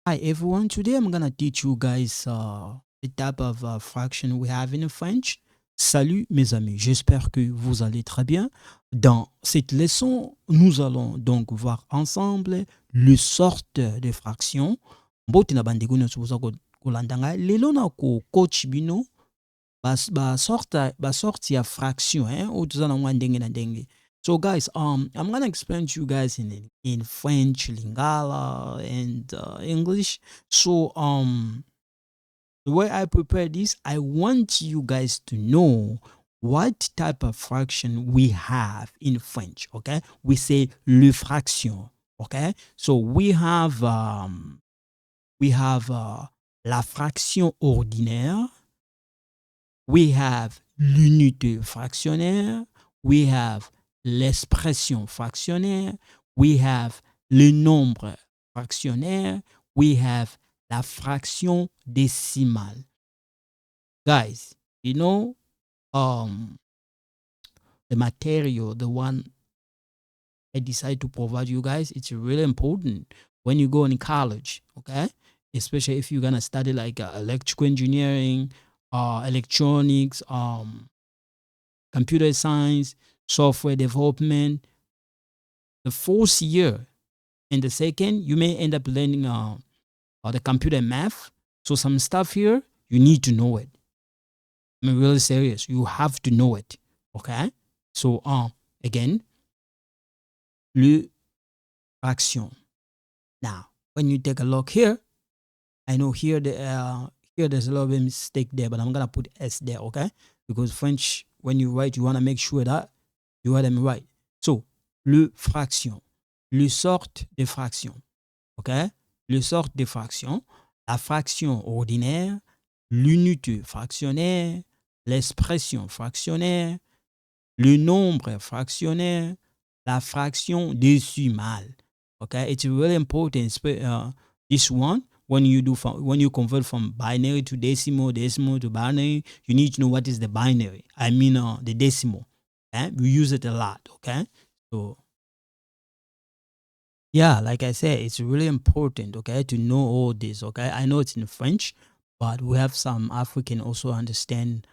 Hi everyone, today I'm gonna teach you guys the type of fraction we have in French. Salut mes amis, j'espère que vous allez très bien. Dans cette leçon, nous allons donc voir ensemble le sorte de fraction. Mbote na bandeko nyonso boza kolanda ngai lelo na ko coach bino sorte ya fraction oyo toza nango ya ndenge na ndenge. So guys, I'm gonna explain to you guys in French, Lingala, and English. So the way I prepare this, I want you guys to know what type of fraction we have in French. Okay, we say le fraction. Okay, so we have la fraction ordinaire. We have l'unité fractionnaire, we have l'expression fractionnaire, we have le nombre fractionnaire, we have la fraction décimale. Guys, you know, the material, the one I decide to provide you guys, it's really important when you go in college, okay? Especially if you're gonna study like electrical engineering, electronics, computer science, software development. The first year and the second, you may end up learning the computer math. So some stuff here, you need to know it. I'm really serious. You have to know it. Okay? So again, le fraction. Now, when you take a look here, I know here there's a little bit of mistake there, but I'm gonna put S there, okay? Because French, when you write, you wanna make sure that you write them right. So, le fraction, le sorte de fraction, okay? Le sorte de fraction, la fraction ordinaire, l'unité fractionnaire, l'expression fractionnaire, le nombre fractionnaire, la fraction décimale. Okay, it's really important. This one, when you convert from binary to decimal, decimal to binary, you need to know what is the binary. I mean, the decimal. Okay? We use it a lot. Okay, so yeah, like I said, it's really important. Okay, to know all this. Okay, I know it's in French, but we have some African also understand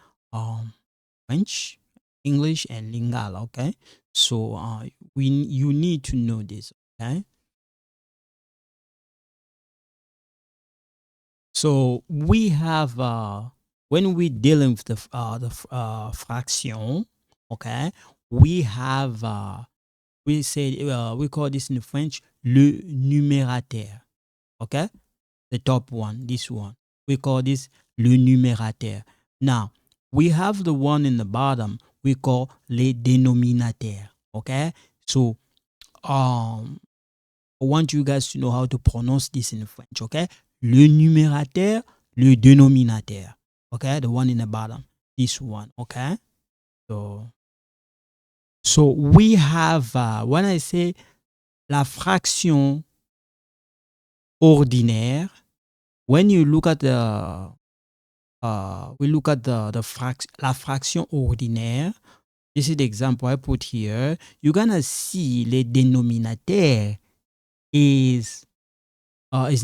French, English, and Lingala. Okay, so you need to know this. Okay. So we have when we're dealing with the fraction, okay, we have we call this in French le numérateur, okay, the top one, this one, we call this le numérateur. Now we have the one in the bottom we call les dénominateurs, okay. So I want you guys to know how to pronounce this in French, okay? Le numérateur, le dénominateur, okay? The one in the bottom, this one, okay? So we have, when I say la fraction ordinaire, when you look at we look at la fraction ordinaire, this is the example I put here, you're gonna see le dénominateur is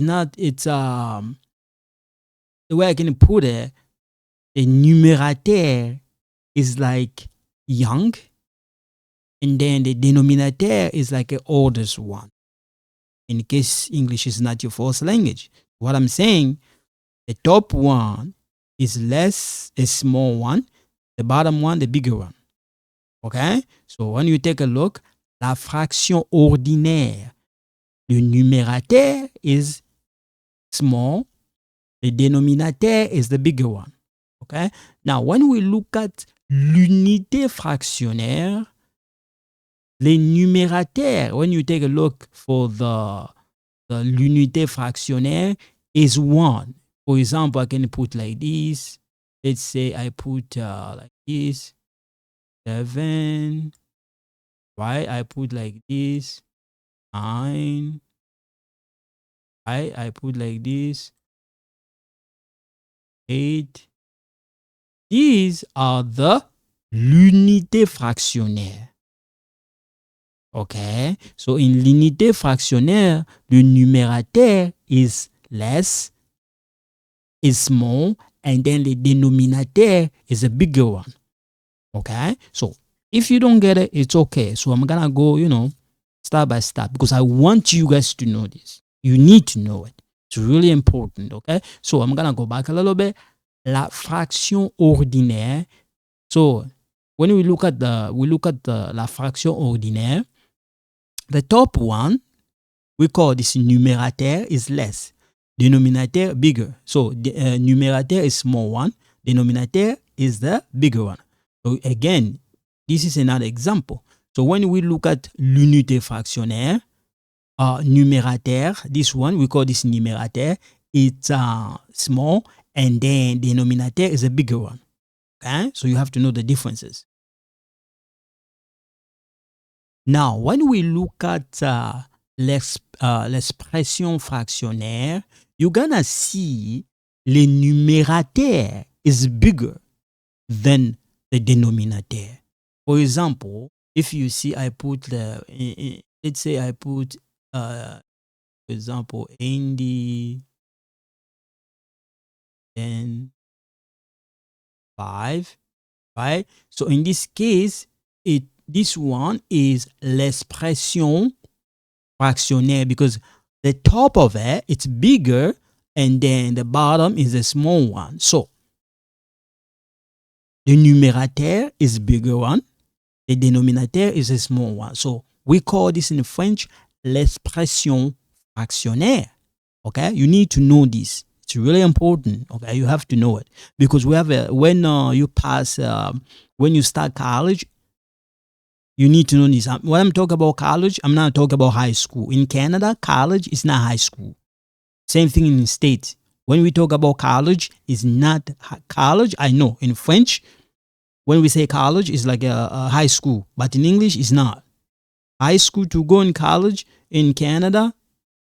not, it's the way I can put it, the numerateur is like young, and then the denominator is like the oldest one. In case English is not your first language, what I'm saying, the top one is less a small one, the bottom one the bigger one. Okay, so when you take a look, la fraction ordinaire, le numérateur is small, the denominator is the bigger one. Okay. Now, when we look at l'unité fractionnaire, les numérateurs, when you take a look for the l'unité fractionnaire is 1. For example, I can put like this. Let's say I put like this, 7, right? I put like this, 9, right? I put like this, 8. These are the l'unité fractionnaire. Okay, so in l'unité fractionnaire, le numérateur is less, is small, and then the denominator is a bigger one. Okay, so if you don't get it, it's okay. So I'm gonna go, step by step, because I want you guys to know this. You need to know it. It's really important. Okay, so I'm gonna go back a little bit. La fraction ordinaire. So when we look at the la fraction ordinaire, the top one, we call this numerateur is less, denominator bigger. So the numerator is small one, denominator is the bigger one. So again, this is another example. So when we look at l'unité fractionnaire, numérateur, this one, we call this numérateur, it's small, and then denominator is a bigger one. Okay, so you have to know the differences. Now, when we look at l'expression fractionnaire, you're gonna see the numérateur is bigger than the denominator. For example, if you see I put let's say I put for example in the 5, right? So in this case, this one is l'expression fractionnaire, because the top of it, it's bigger, and then the bottom is a small one. So the numérateur is bigger one, the denominator is a small one. So we call this in French l'expression fractionnaire. Okay, you need to know this. It's really important. Okay, you have to know it, because we have when you start college, you need to know this. When I'm talking about college, I'm not talking about high school. In Canada, college is not high school. Same thing in the States. When we talk about college, it's not college. I know in French, when we say college, it's like a high school, but in English, it's not. High school, to go in college in Canada,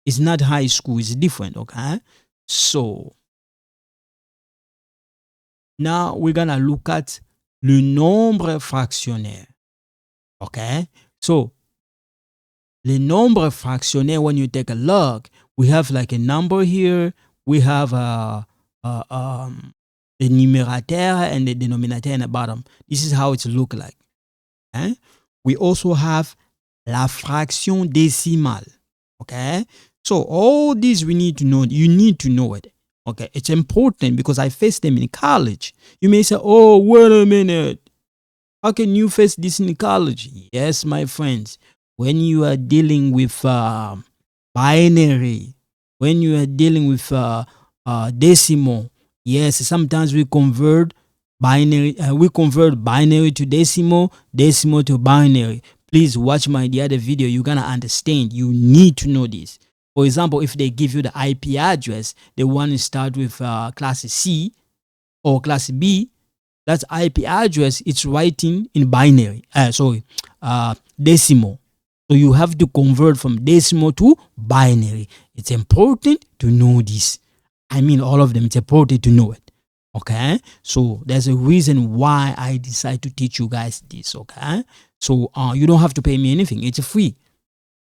is not high school. It's different. Okay, so now we're gonna look at le nombre fractionnaire. Okay, so the number fractionnaire, when you take a look, we have like a number here. We have the numerateur and the denominator in the bottom. This is how it look like. Okay? We also have la fraction décimale. Okay, so all these we need to know. You need to know it. Okay, it's important because I faced them in college. You may say, "Oh, wait a minute. How can you face this in college?" Yes, my friends. When you are dealing with binary, when you are dealing with decimal, yes, sometimes we convert binary. We convert binary to decimal, decimal to binary. Please watch the other video. You're gonna understand. You need to know this. For example, if they give you the IP address, they want to start with class C or class B. That's IP address. It's writing in binary. Decimal. So you have to convert from decimal to binary. It's important to know this. I mean, all of them. It's important to know it. Okay. So there's a reason why I decide to teach you guys this. Okay. So you don't have to pay me anything. It's free.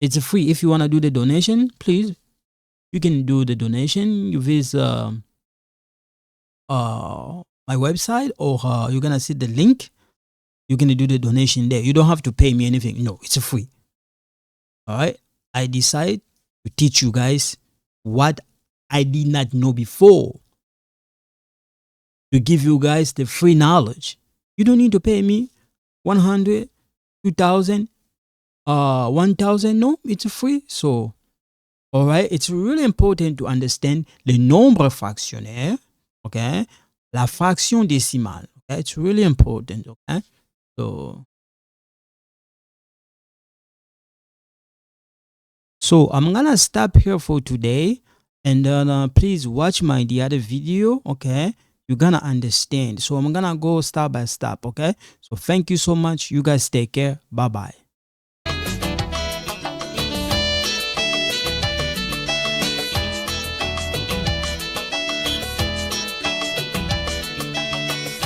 It's free. If you want to do the donation, please, you can do the donation. You visit my website, or you're gonna see the link. You're gonna do the donation there. You don't have to pay me anything. No, it's free. All right. I decide to teach you guys what I did not know before, to give you guys the free knowledge. You don't need to pay me 100, 2,000, 1,000. No, it's free. So, all right. It's really important to understand le nombre fractionnaire. Okay. La fraction décimale. Okay. It's really important. Okay. So I'm gonna stop here for today, and then please watch the other video. Okay, you're gonna understand. So I'm gonna go step by step. Okay, so thank you so much. You guys take care. Bye bye.